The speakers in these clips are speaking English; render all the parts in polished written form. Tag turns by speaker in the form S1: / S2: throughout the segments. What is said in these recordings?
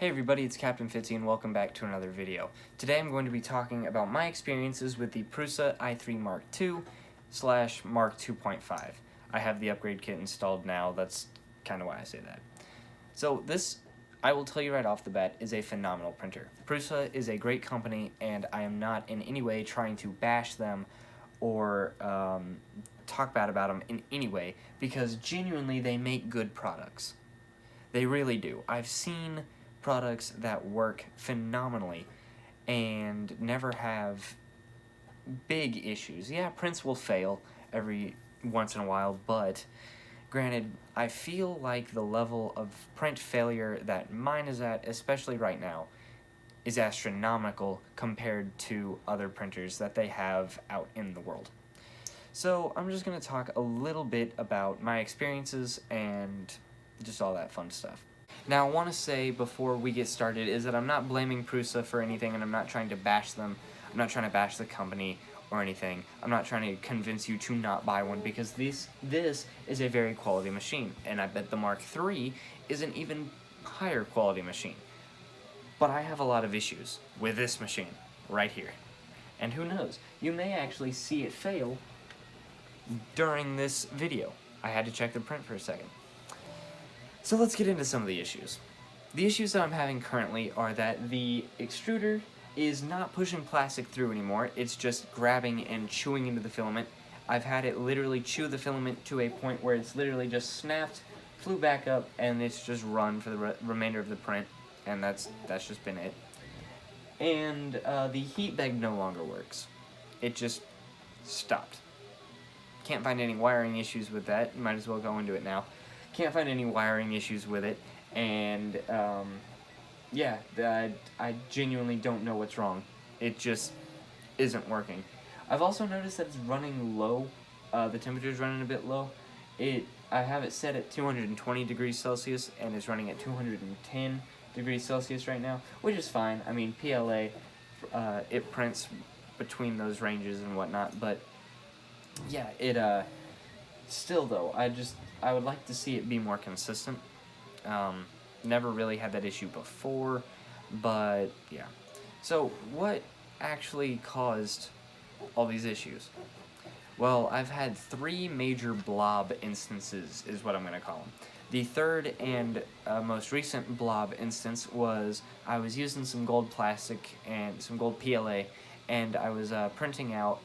S1: Hey everybody, it's Captain Fitzy and welcome back to another video. Today I'm going to be talking about my experiences with the Prusa i3 Mark II / Mark 2.5. I have the upgrade kit installed now, that's kind of why I say that. So this, I will tell you right off the bat, is a phenomenal printer. Prusa is a great company and I am not in any way trying to bash them or talk bad about them in any way, because genuinely they make good products. They really do. I've seen products that work phenomenally and never have big issues. Yeah, prints will fail every once in a while, but granted, I feel like the level of print failure that mine is at, especially right now, is astronomical compared to other printers that they have out in the world. So I'm just going to talk a little bit about my experiences and just all that fun stuff. Now, I want to say before we get started is that I'm not blaming Prusa for anything, and I'm not trying to bash them. I'm not trying to bash the company or anything. I'm not trying to convince you to not buy one, because this is a very quality machine, and I bet the Mark III is an even higher quality machine. But I have a lot of issues with this machine right here. And who knows, you may actually see it fail during this video. I had to check the print for a second. So let's get into some of the issues. The issues that I'm having currently are that the extruder is not pushing plastic through anymore, it's just grabbing and chewing into the filament. I've had it literally chew the filament to a point where it's literally just snapped, flew back up, and it's just run for the remainder of the print, and that's just been it. And the heat bed no longer works. It just stopped. Can't find any wiring issues with that, might as well go into it now. Can't find any wiring issues with it, and yeah, I genuinely don't know what's wrong. It just isn't working. I've also noticed that it's running low. The temperature's running a bit low. I have it set at 220 degrees Celsius, and it's running at 210 degrees Celsius right now, which is fine. I mean, PLA, it prints between those ranges and whatnot, but yeah, it still though, I would like to see it be more consistent. Never really had that issue before, but yeah. So what actually caused all these issues? Well, I've had 3 major blob instances, is what I'm going to call them. The third and most recent blob instance was I was using some gold plastic and some gold PLA, and I was printing out,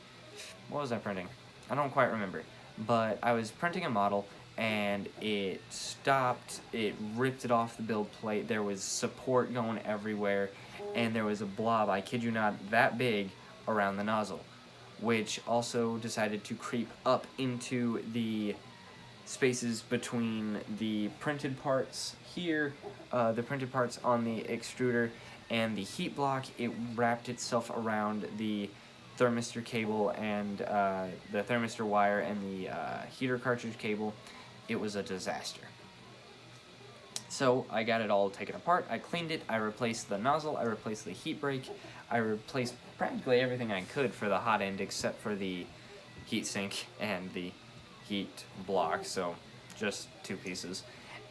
S1: what was I printing? I don't quite remember, but I was printing a model, and it stopped, it ripped it off the build plate, there was support going everywhere, and there was a blob, I kid you not, that big around the nozzle, which also decided to creep up into the spaces between the printed parts here, the printed parts on the extruder, and the heat block. It wrapped itself around the thermistor cable and the thermistor wire and the heater cartridge cable. It was a disaster. So I got it all taken apart, I cleaned it, I replaced the nozzle, I replaced the heat break, I replaced practically everything I could for the hot end except for the heat sink and the heat block, so just 2 pieces.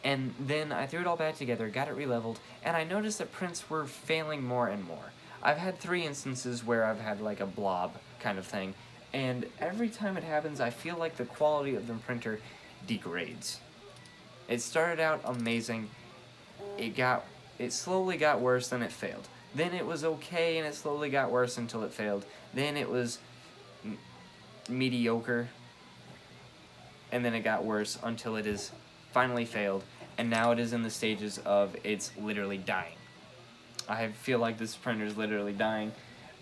S1: And then I threw it all back together, got it re-leveled, and I noticed that prints were failing more and more. I've had 3 instances where I've had like a blob kind of thing, and every time it happens I feel like the quality of the printer degrades. It started out amazing, it slowly got worse, then it failed. Then it was okay and it slowly got worse until it failed. Then it was mediocre, and then it got worse until it is finally failed, and now it is in the stages of it's literally dying. I feel like this printer is literally dying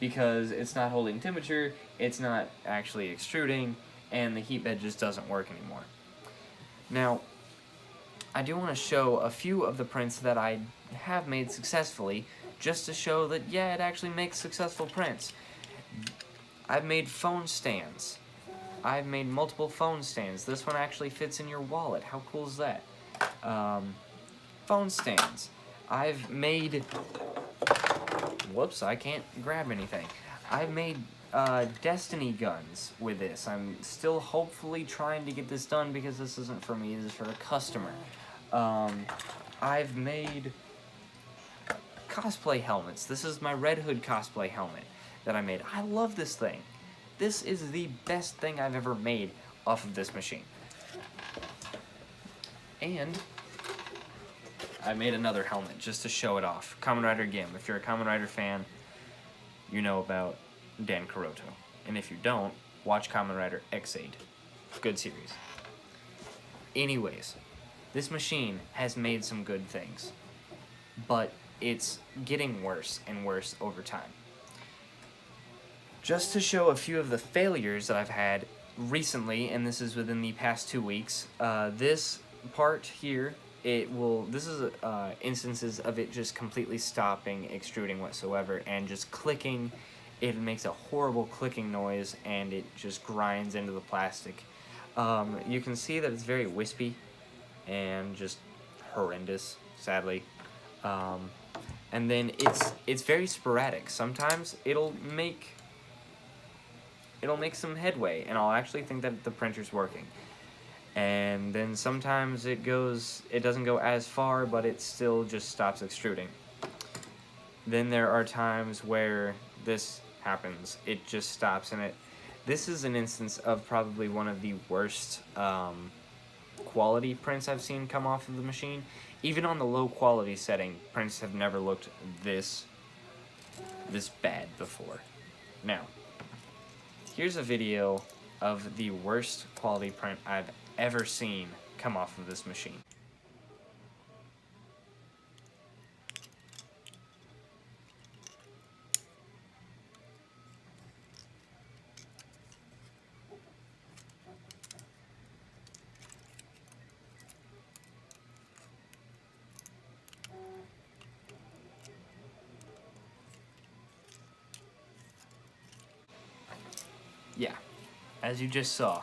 S1: because it's not holding temperature, it's not actually extruding, and the heat bed just doesn't work anymore. Now, I do want to show a few of the prints that I have made successfully, just to show that, yeah, it actually makes successful prints. I've made phone stands. I've made multiple phone stands. This one actually fits in your wallet. How cool is that? Phone stands. I've made... Whoops, I can't grab anything. I've made Destiny guns with this. I'm still hopefully trying to get this done because this isn't for me, this is for a customer. I've made cosplay helmets. This is my Red Hood cosplay helmet that I made. I love this thing. This is the best thing I've ever made off of this machine. And I made another helmet just to show it off. Kamen Rider Gim. If you're a Kamen Rider fan, you know about Dan Kuroto. And if you don't, watch Kamen Rider X8. Good series. Anyways, this machine has made some good things, but it's getting worse and worse over time. Just to show a few of the failures that I've had recently, and this is within the past 2 weeks, this part here, this is instances of it just completely stopping extruding whatsoever and just clicking. It makes a horrible clicking noise and it just grinds into the plastic. You can see that it's very wispy and just horrendous, sadly. And then it's very sporadic. Sometimes it'll make some headway and I'll actually think that the printer's working. And then sometimes it doesn't go as far, but it still just stops extruding. Then there are times where this happens. It just stops, and this is an instance of probably one of the worst quality prints I've seen come off of the machine. Even on the low quality setting, prints have never looked this bad before. Now, here's a video of the worst quality print I've ever seen come off of this machine. Yeah, as you just saw,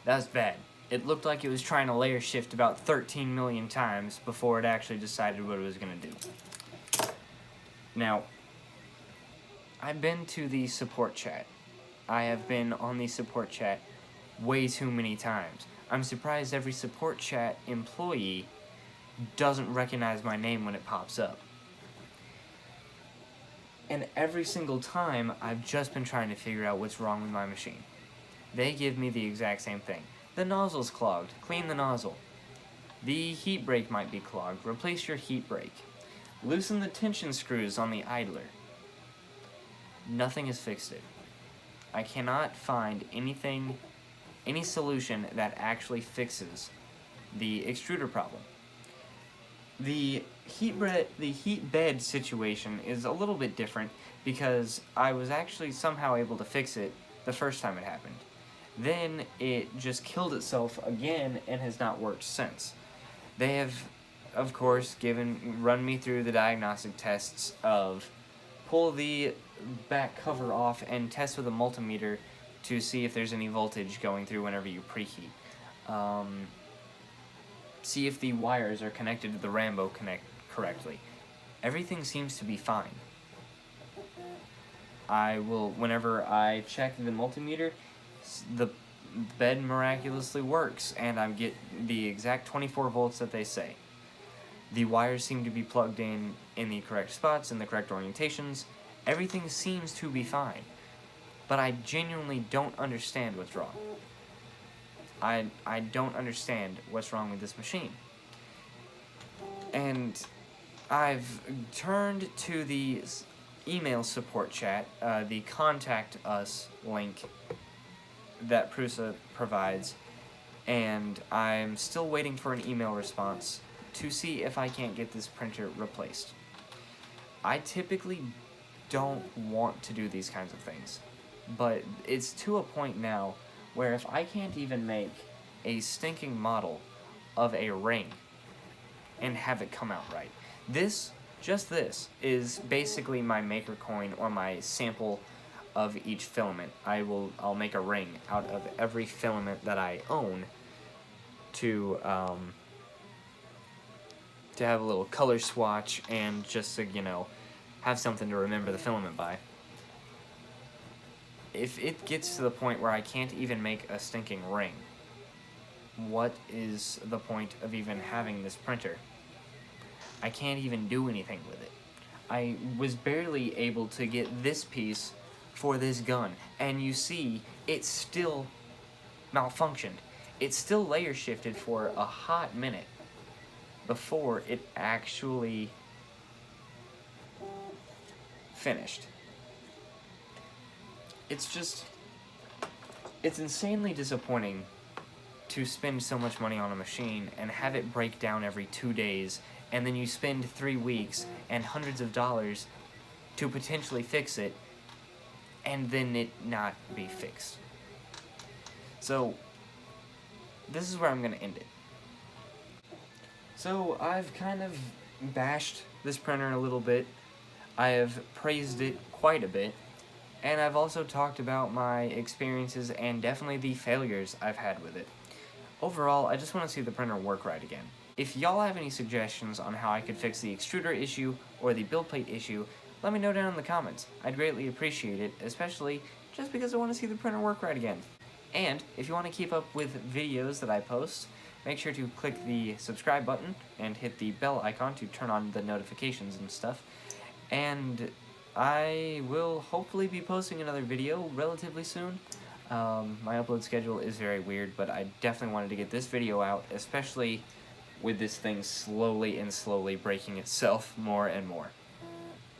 S1: that was bad. It looked like it was trying to layer shift about 13 million times before it actually decided what it was going to do. Now, I've been to the support chat. I have been on the support chat way too many times. I'm surprised every support chat employee doesn't recognize my name when it pops up. And every single time, I've just been trying to figure out what's wrong with my machine. They give me the exact same thing. The nozzle's clogged. Clean the nozzle. The heat brake might be clogged. Replace your heat brake. Loosen the tension screws on the idler. Nothing has fixed it. I cannot find any solution that actually fixes the extruder problem. The heat bed situation is a little bit different because I was actually somehow able to fix it the first time it happened. Then it just killed itself again and has not worked since. They have, of course, run me through the diagnostic tests of pull the back cover off and test with a multimeter to see if there's any voltage going through whenever you preheat. See if the wires are connected to the Rambo correctly. Everything seems to be fine. Whenever I check the multimeter, the bed miraculously works and I get the exact 24 volts that they say. The wires seem to be plugged in the correct spots, in the correct orientations. Everything seems to be fine. But I genuinely don't understand what's wrong. I don't understand what's wrong with this machine. And I've turned to the email support chat, the contact us link that Prusa provides, and I'm still waiting for an email response to see if I can't get this printer replaced. I typically don't want to do these kinds of things, but it's to a point now where if I can't even make a stinking model of a ring and have it come out right, just this is basically my maker coin or my sample of each filament. I'll make a ring out of every filament that I own to have a little color swatch and just to, have something to remember the filament by. If it gets to the point where I can't even make a stinking ring, what is the point of even having this printer? I can't even do anything with it. I was barely able to get this piece for this gun, and you see it still malfunctioned. It still layer shifted for a hot minute before it actually finished. It's insanely disappointing to spend so much money on a machine and have it break down every 2 days, and then you spend 3 weeks and hundreds of dollars to potentially fix it, and then it not be fixed. So, this is where I'm going to end it. So, I've kind of bashed this printer a little bit. I have praised it quite a bit. And I've also talked about my experiences and definitely the failures I've had with it. Overall, I just want to see the printer work right again. If y'all have any suggestions on how I could fix the extruder issue or the build plate issue, let me know down in the comments. I'd greatly appreciate it, especially just because I want to see the printer work right again. And if you want to keep up with videos that I post, make sure to click the subscribe button and hit the bell icon to turn on the notifications and stuff. And I will hopefully be posting another video relatively soon. My upload schedule is very weird, but I definitely wanted to get this video out, especially with this thing slowly breaking itself more and more.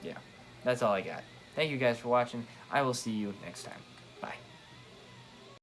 S1: Yeah, that's all I got. Thank you guys for watching. I will see you next time. Bye.